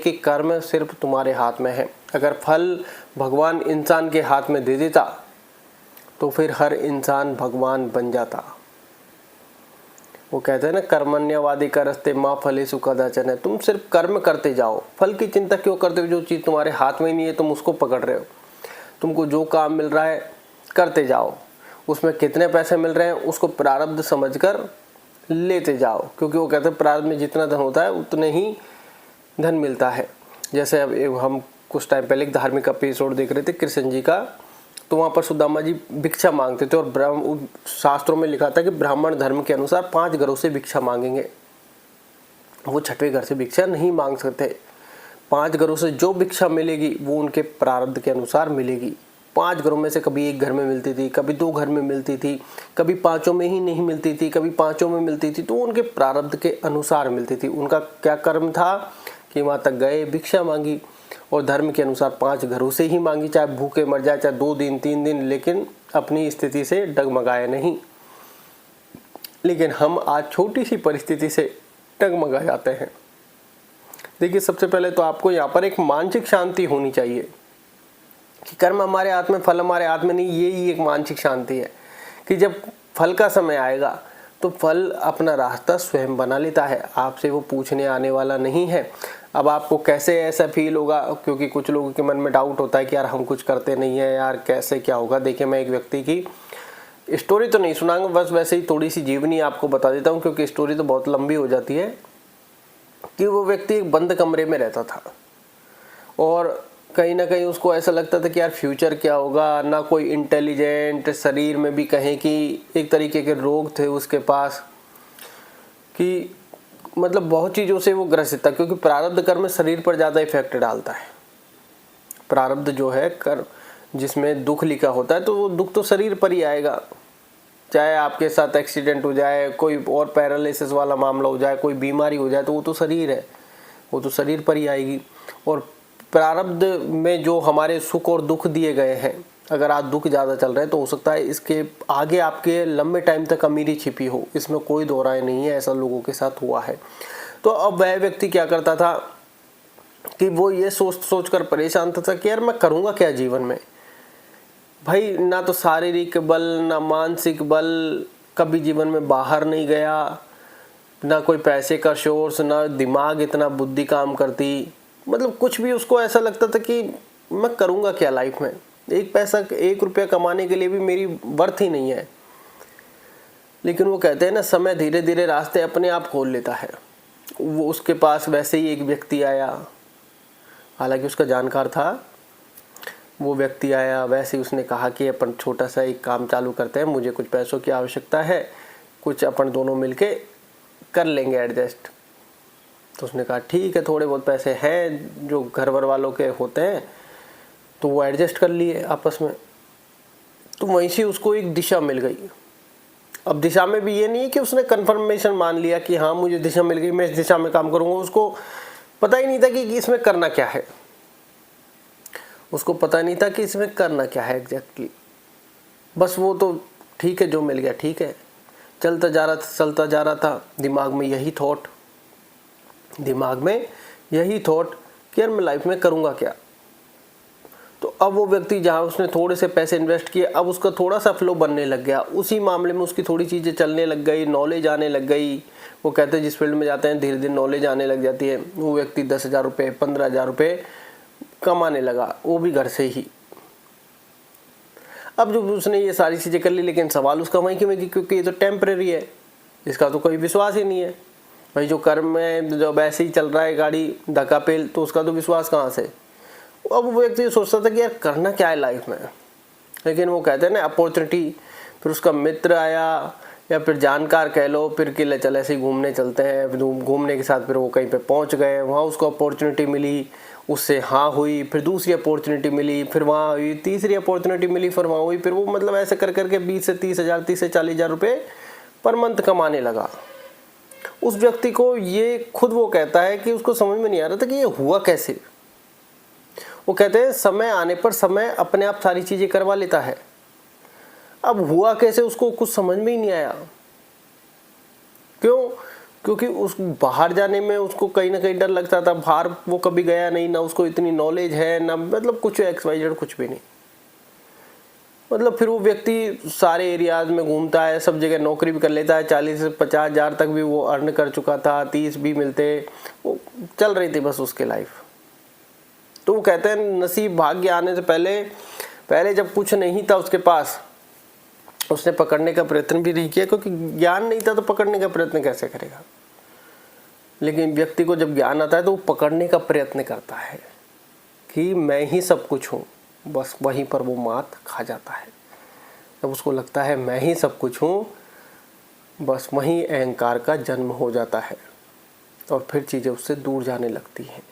कि कर्म सिर्फ तुम्हारे हाथ में है। अगर फल भगवान इंसान के हाथ में दे देता तो फिर हर इंसान भगवान बन जाता। वो कहते हैं ना, कर्मण्यवादी करस्ते माँ फलेषु कदाचन है। तुम सिर्फ कर्म करते जाओ, फल की चिंता क्यों करते हो? जो चीज़ तुम्हारे हाथ में ही नहीं है तुम उसको पकड़ रहे हो। तुमको जो काम मिल रहा है करते जाओ, उसमें कितने पैसे मिल रहे हैं उसको प्रारब्ध समझकर लेते जाओ, क्योंकि वो कहते हैं प्रारब्ध में जितना धन होता है उतने ही धन मिलता है। जैसे अब हम कुछ टाइम पहले एक धार्मिक एपिसोड देख रहे थे कृष्ण जी का, तो वहाँ पर सुदामा जी भिक्षा मांगते थे और शास्त्रों में लिखा था कि ब्राह्मण धर्म के अनुसार 5 घरों से भिक्षा मांगेंगे। वो 6वें घर से भिक्षा नहीं मांग सकते। 5 घरों से जो भिक्षा मिलेगी वो उनके प्रारब्ध के अनुसार मिलेगी। 5 घरों में से कभी 1 घर में मिलती थी, कभी 2 घर में मिलती थी, कभी 5 में ही नहीं मिलती थी, कभी 5 में मिलती थी, तो उनके प्रारब्ध के अनुसार मिलती थी। उनका क्या कर्म था कि वहाँ तक गए, भिक्षा मांगी और धर्म के अनुसार 5 घरों से ही मांगी, चाहे भूखे मर जाए, चाहे 2 दिन 3 दिन, लेकिन अपनी स्थिति से डगमगाए नहीं। लेकिन हम आज छोटी सी परिस्थिति से डगमगा जाते हैं। देखिए, सबसे पहले तो आपको यहाँ पर एक मानसिक शांति होनी चाहिए कि कर्म हमारे हाथ में, फल हमारे हाथ में नहीं। यही एक मानसिक शांति है कि जब फल का समय आएगा तो फल अपना रास्ता स्वयं बना लेता है, आपसे वो पूछने आने वाला नहीं है। अब आपको कैसे ऐसा फील होगा, क्योंकि कुछ लोगों के मन में डाउट होता है कि यार हम कुछ करते नहीं है, यार कैसे क्या होगा। देखिए, मैं एक व्यक्ति की स्टोरी तो नहीं सुनाऊंगा, बस वैसे ही थोड़ी सी जीवनी आपको बता देता हूँ, क्योंकि स्टोरी तो बहुत लंबी हो जाती है। कि वो व्यक्ति एक बंद कमरे में रहता था और कहीं ना कहीं उसको ऐसा लगता था कि यार फ्यूचर क्या होगा, ना कोई इंटेलिजेंट, शरीर में भी कहें कि एक तरीके के रोग थे उसके पास, कि मतलब बहुत चीज़ों से वो ग्रसित था, क्योंकि प्रारब्ध कर्म शरीर पर ज़्यादा इफेक्ट डालता है। प्रारब्ध जो है कर्म जिसमें दुख लिखा होता है, तो वो दुख तो शरीर पर ही आएगा। चाहे आपके साथ एक्सीडेंट हो जाए, कोई और पैरालिसिस वाला मामला हो जाए, कोई बीमारी हो जाए, तो वो तो शरीर है, वो तो शरीर पर ही आएगी। और प्रारब्ध में जो हमारे सुख और दुख दिए गए हैं, अगर आज दुख ज़्यादा चल रहा है तो हो सकता है इसके आगे आपके लंबे टाइम तक अमीरी छिपी हो, इसमें कोई दो राय नहीं है, ऐसा लोगों के साथ हुआ है। तो अब वह व्यक्ति क्या करता था कि वो ये सोच कर परेशान था कि यार मैं करूँगा क्या जीवन में। भाई, ना तो शारीरिक बल, ना मानसिक बल, कभी जीवन में बाहर नहीं गया, ना कोई पैसे का सोर्स, ना दिमाग इतना बुद्धि काम करती, मतलब कुछ भी। उसको ऐसा लगता था कि मैं करूँगा क्या लाइफ में, 1 रुपया कमाने के लिए भी मेरी वर्थ ही नहीं है। लेकिन वो कहते हैं ना, समय धीरे धीरे रास्ते अपने आप खोल लेता है। वो उसके पास वैसे ही एक व्यक्ति आया, हालांकि उसका जानकार था। वो व्यक्ति आया, वैसे ही उसने कहा कि अपन छोटा सा एक काम चालू करते हैं, मुझे कुछ पैसों की आवश्यकता है, कुछ अपन दोनों मिलके कर लेंगे एडजस्ट। तो उसने कहा ठीक है, थोड़े बहुत पैसे हैं जो घर वर वालों के होते हैं, तो वो एडजस्ट कर लिए आपस में। तो वहीं से उसको एक दिशा मिल गई। अब दिशा में भी ये नहीं है कि उसने कन्फर्मेशन मान लिया कि हाँ मुझे दिशा मिल गई, मैं इस दिशा में काम करूँगा। उसको पता ही नहीं था कि इसमें करना क्या है, उसको पता नहीं था कि इसमें करना क्या है एग्जैक्टली। बस वो तो ठीक है, जो मिल गया ठीक है, चलता जा रहा था। दिमाग में यही थॉट कि यार मैं लाइफ में करूँगा क्या। तो अब वो व्यक्ति, जहाँ उसने थोड़े से पैसे इन्वेस्ट किए, अब उसका थोड़ा सा फ्लो बनने लग गया, उसी मामले में उसकी थोड़ी चीज़ें चलने लग गई, नॉलेज आने लग गई। वो कहते हैं जिस फील्ड में जाते हैं धीरे धीरे नॉलेज आने लग जाती है। वो व्यक्ति 10,000 रुपये, 15,000 रुपये कमाने लगा, वो भी घर से ही। अब जब उसने ये सारी चीज़ें कर ली, लेकिन सवाल उसका वहीं कि क्योंकि ये तो टेम्परेरी है, इसका तो कोई विश्वास ही नहीं है। भाई जो कर्म में जब ऐसे ही चल रहा है गाड़ी धक्का पेल, तो उसका तो विश्वास कहाँ से। अब वो व्यक्ति सोचता था कि यार करना क्या है लाइफ में। लेकिन वो कहते हैं ना अपॉर्चुनिटी, फिर उसका मित्र आया या फिर जानकार कह लो, फिर कि ले चल ऐसे ही घूमने चलते हैं। घूमने के साथ फिर वो कहीं पे पहुंच गए, वहाँ उसको अपॉर्चुनिटी मिली, उससे हाँ हुई, फिर दूसरी अपॉर्चुनिटी मिली, फिर वहाँ हुई, तीसरी अपॉर्चुनिटी मिली, फिर वहाँ हुई। फिर वो मतलब ऐसे कर करके 20 से 30,000, 30 से 40,000 रुपये पर मंथ कमाने लगा। उस व्यक्ति को ये खुद वो कहता है कि उसको समझ में नहीं आ रहा था कि ये हुआ कैसे। वो कहते हैं समय आने पर समय अपने आप सारी चीज़ें करवा लेता है। अब हुआ कैसे उसको कुछ समझ में ही नहीं आया। क्यों? क्योंकि उस बाहर जाने में उसको कहीं ना कहीं डर लगता था। बाहर वो कभी गया नहीं, ना उसको इतनी नॉलेज है, ना मतलब कुछ XYZ कुछ भी नहीं। मतलब फिर वो व्यक्ति सारे एरियाज में घूमता है, सब जगह नौकरी भी कर लेता है, 40 से 50 हज़ार तक भी वो अर्न कर चुका था, 30 भी मिलते, वो चल रही थी बस उसके लाइफ। तो वो कहते हैं नसीब भाग्य आने से पहले जब कुछ नहीं था उसके पास, उसने पकड़ने का प्रयत्न भी नहीं किया, क्योंकि ज्ञान नहीं था तो पकड़ने का प्रयत्न कैसे करेगा। लेकिन व्यक्ति को जब ज्ञान आता है तो वो पकड़ने का प्रयत्न करता है कि मैं ही सब कुछ हूँ, बस वहीं पर वो मात खा जाता है। जब उसको लगता है मैं ही सब कुछ हूँ, बस वहीं अहंकार का जन्म हो जाता है और फिर चीज़ें उससे दूर जाने लगती हैं।